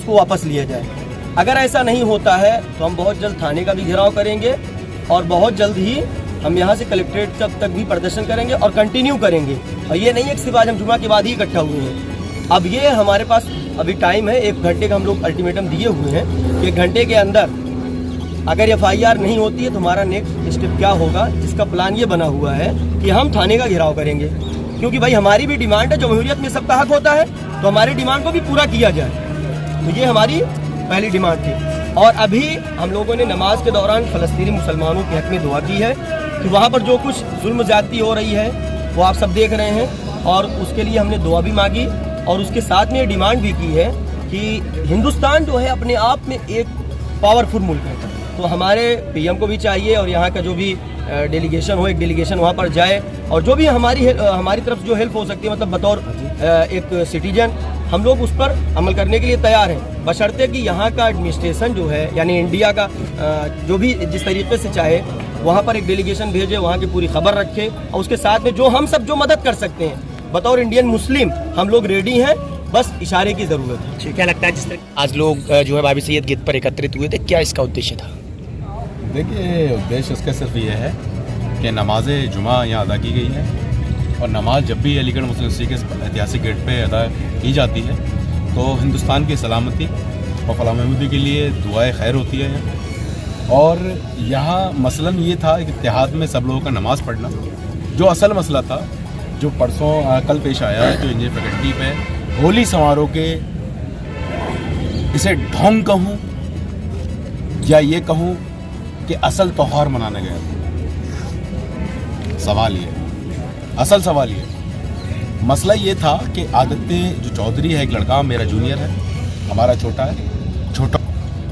उसको वापस लिया जाए। अगर ऐसा नहीं होता है तो हम बहुत जल्द थाने का भी घेराव करेंगे और बहुत जल्द ही हम यहाँ से कलेक्ट्रेट तक भी प्रदर्शन करेंगे और कंटिन्यू करेंगे। और ये नहीं है कि सिर्फ आज हम जुमा के बाद ही इकट्ठा हुए हैं। अब ये हमारे पास अभी टाइम है, 1 घंटे का हम लोग अल्टीमेटम दिए हुए हैं। 1 घंटे के अंदर अगर FIR नहीं होती है तो हमारा नेक्स्ट स्टेप क्या होगा, जिसका प्लान ये बना हुआ है कि हम थाने का घेराव करेंगे। क्योंकि भाई हमारी भी डिमांड है, जमहूरियत में सबका हक होता है, तो हमारी डिमांड को भी पूरा किया जाए। तो ये हमारी पहली डिमांड थी। और अभी हम लोगों ने नमाज के दौरान फ़लस्तीनी मुसलमानों के हक़ में दुआ की है कि वहाँ पर जो कुछ जुल्म ज़्यादती हो रही है वो आप सब देख रहे हैं, और उसके लिए हमने दुआ भी मांगी। और उसके साथ में ये डिमांड भी की है कि हिंदुस्तान जो है अपने आप में एक पावरफुल मुल्क है, तो हमारे PM को भी चाहिए और यहाँ का जो भी डेलीगेशन हो, एक डेलीगेशन वहाँ पर जाए और जो भी हमारी तरफ जो हेल्प हो सकती है, मतलब बतौर एक सिटीजन हम लोग उस पर अमल करने के लिए तैयार हैं, बशर्ते कि यहाँ का एडमिनिस्ट्रेशन जो है यानी इंडिया का जो भी जिस तरीके से चाहे वहाँ पर एक डेलीगेशन भेजे, वहाँ की पूरी खबर रखे, और उसके साथ में जो हम सब जो मदद कर सकते हैं बतौर इंडियन मुस्लिम हम लोग रेडी हैं, बस इशारे की ज़रूरत है। क्या लगता है जिस तरह आज लोग जो है बाबी सैयद गेट पर एकत्रित हुए थे, क्या इसका उद्देश्य था? देखिए, उद्देश्य इसका सिर्फ ये है कि नमाज जुमा यहाँ अदा की गई है, और नमाज जब भी अलीगढ़ मुस्लिम यूनिवर्सिटी के ऐतिहासिक गेट पे अदा की जाती है तो हिंदुस्तान की सलामती और फलाह महमूदी के लिए दुआए खैर होती है। और यहाँ मसलन ये था कि इत्तेहाद में सब लोगों का नमाज़ पढ़ना, जो असल मसला था जो कल पेश आया, जो इंजीनियर फैकल्टी पे होली समारोह के इसे ढोंग कहूँ या ये कहूँ कि असल त्यौहार मनाने गया था। सवाल ये, असल सवाल ये, मसला ये था कि आदित्य जो चौधरी है, एक लड़का मेरा जूनियर है, हमारा छोटा,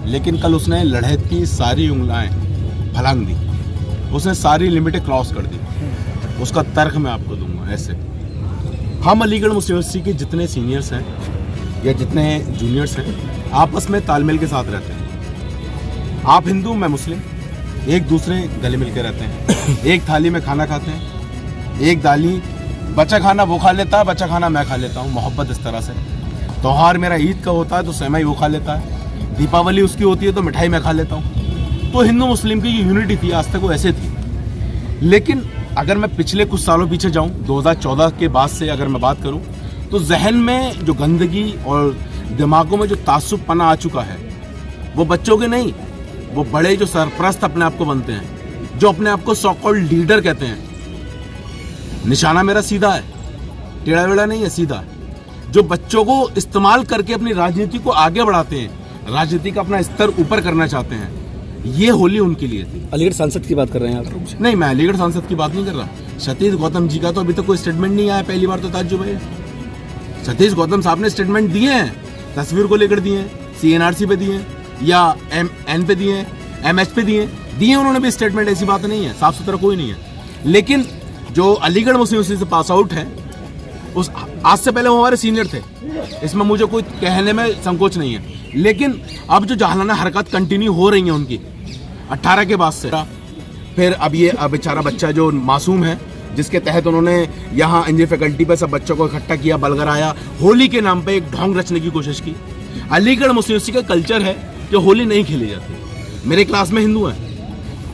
लेकिन कल उसने लड़ैत की सारी उंगलियां फलांग दी, उसने सारी लिमिटें क्रॉस कर दी। उसका तर्क मैं आपको दूंगा। ऐसे हम अलीगढ़ मुस्लिम यूनिवर्सिटी के जितने सीनियर्स हैं या जितने जूनियर्स हैं आपस में तालमेल के साथ रहते हैं। आप हिंदू, मैं मुस्लिम, एक दूसरे गले मिल के रहते हैं, एक थाली में खाना खाते हैं, एक दाली, बच्चा खाना वो खा लेता है, बच्चा खाना मैं खा लेता हूँ, मोहब्बत इस तरह से। त्यौहार मेरा ईद का होता है तो सेवई वो खा लेता है, दीपावली उसकी होती है तो मिठाई मैं खा लेता हूँ। तो हिंदू मुस्लिम की यूनिटी थी, आज तक वो ऐसे थी। लेकिन अगर मैं पिछले कुछ सालों पीछे जाऊँ, 2014 के बाद से अगर मैं बात करूँ, तो जहन में जो गंदगी और दिमागों में जो तासुबपना आ चुका है, वो बच्चों के नहीं, वो बड़े जो सरपरस्त अपने आप को बनते हैं, जो अपने आप को सो कॉल्ड लीडर कहते हैं। निशाना मेरा सीधा है, टेढ़ा वेढ़ा नहीं है, सीधा है। जो बच्चों को इस्तेमाल करके अपनी राजनीति को आगे बढ़ाते हैं, राजनीति का अपना स्तर ऊपर करना चाहते हैं, ये होली उनके लिए थी। अलीगढ़ सांसद की बात कर रहे हैं आप? नहीं, मैं अलीगढ़ सांसद की बात नहीं कर रहा। सतीश गौतम जी का तो अभी तक कोई स्टेटमेंट नहीं आया, पहली बार तो ताज्जुब है। सतीश गौतम साहब ने स्टेटमेंट दिए हैं, तस्वीर को लेकर दिए हैं, CNRC पे दिए हैं, या MN पे दिए हैं, MH पे दिए उन्होंने भी स्टेटमेंट। ऐसी बात नहीं है, साफ सुथरा कोई नहीं है। लेकिन जो अलीगढ़ मुस्लिम यूनिवर्सिटी से पास आउट है, उस आज से पहले वो हमारे सीनियर थे, इसमें मुझे कोई कहने में संकोच नहीं है। लेकिन अब जो जाहलाना हरकत कंटिन्यू हो रही है उनकी 18 के बाद से, फिर अब ये बेचारा बच्चा जो मासूम है, जिसके तहत उन्होंने यहाँ इंजीनियर फैकल्टी पे सब बच्चों को इकट्ठा किया, बलगराया, होली के नाम पे एक ढोंग रचने की कोशिश की। अलीगढ़ मुस्लिम यूनिवर्सिटी का कल्चर है कि होली नहीं खेली जाती। मेरे क्लास में हिंदू हैं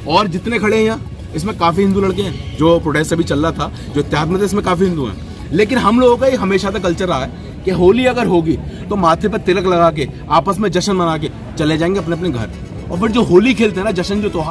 और जितने खड़े हैं यहाँ, इसमें काफ़ी हिंदू लड़के हैं। जो प्रोटेस्ट अभी चल रहा था, जो इत्तेहाद में थे, इसमें काफ़ी हिंदू हैं। लेकिन हम लोगों का ये हमेशा तक कल्चर रहा है कि होली अगर होगी तो माथे पर तिलक लगा के आपस में जश्न मना के चले जाएंगे अपने अपने घर, और फिर जो होली खेलते हैं ना, जश्न जो त्योहार